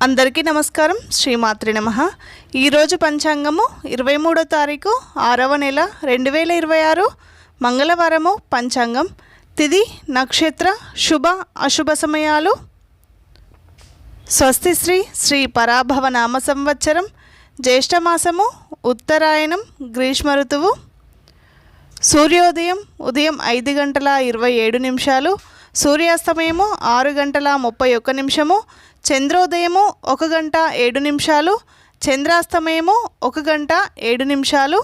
అందరికీ నమస్కారం. శ్రీమాత్రి నమః. ఈరోజు పంచాంగము 23వ తారీఖు 6వ నెల 2026 మంగళవారము. పంచాంగం తిథి నక్షత్ర శుభ అశుభ సమయాలు. స్వస్తి శ్రీ పరాభవ నామ సంవత్సరం జ్యేష్ఠమాసము ఉత్తరాయణం గ్రీష్మ ఋతువు. సూర్యోదయం ఉదయం 5:27, సూర్యాస్తమయము 6:31, చంద్రోదయము 1:07, చంద్రాస్తమయము 1:07.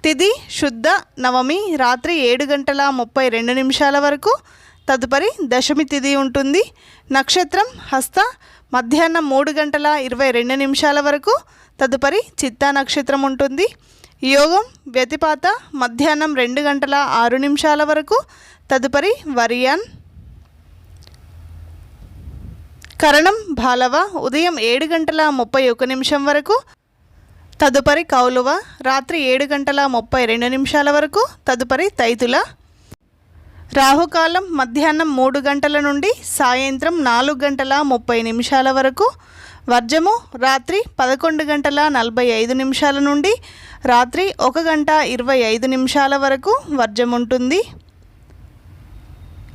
తిథి శుద్ధ నవమి రాత్రి 7:32 వరకు. తదుపరి దశమి తిథి ఉంటుంది. నక్షత్రం హస్త మధ్యాహ్నం 3:22 వరకు. తదుపరి చిత్తా నక్షత్రం ఉంటుంది. యోగం వ్యతిపాత మధ్యాహ్నం 2:06 వరకు. తదుపరి వరియాన్. కరణం బాలవ ఉదయం 7:31 వరకు. తదుపరి కౌలువ రాత్రి 7:32 వరకు. తదుపరి తైతుల. రాహుకాలం మధ్యాహ్నం 3 గంటల నుండి సాయంత్రం 4:30 వరకు. వర్జము రాత్రి 11:45 నుండి రాత్రి 1:25 వరకు వర్జం ఉంటుంది.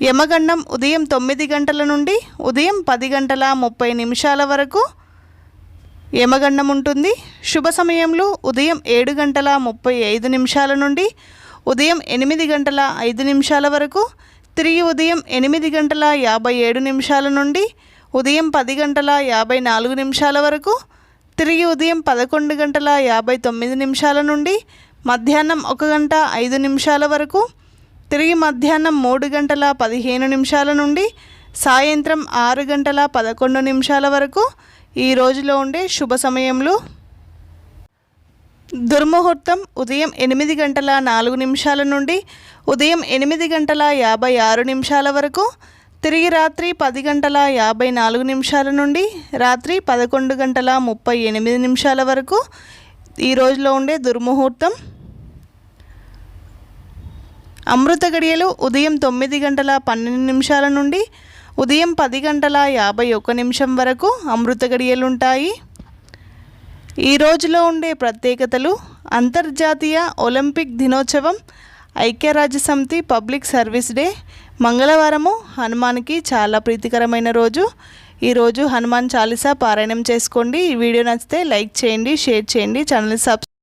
యమగండం ఉదయం 9 గంటల నుండి ఉదయం 10:30 వరకు యమగండం ఉంటుంది. శుభ సమయంలో ఉదయం 7:35 నుండి ఉదయం 8:05 వరకు. తిరిగి ఉదయం 8:57 నుండి ఉదయం 10:54 వరకు. తిరిగి ఉదయం 11:59 నుండి మధ్యాహ్నం 1:05 వరకు. తిరిగి మధ్యాహ్నం 3:15 నుండి సాయంత్రం 6:11 వరకు. ఈ రోజులో ఉండే శుభ సమయములు: దుర్ముహూర్తం ఉదయం 8:04 నుండి ఉదయం 8:56 వరకు. తిరిగి రాత్రి 10:54 నుండి రాత్రి 11:38 వరకు. ఈ రోజులో ఉండే దుర్ముహూర్తం. అమృత గడియలు ఉదయం 9:12 నుండి ఉదయం 10:51 వరకు అమృత గడియలు ఉంటాయి. ఈ రోజులో ఉండే ప్రత్యేకతలు: అంతర్జాతీయ ఒలింపిక్ దినోత్సవం, ఐక్యరాజ్యసమితి పబ్లిక్ సర్వీస్ డే, మంగళవారము హనుమాన్కి చాలా ప్రీతికరమైన రోజు. ఈరోజు హనుమాన్ చాలీసా పారాయణం చేసుకోండి. ఈ వీడియో నచ్చితే లైక్ చేయండి, షేర్ చేయండి, ఛానల్ని సబ్స్క్రైబ్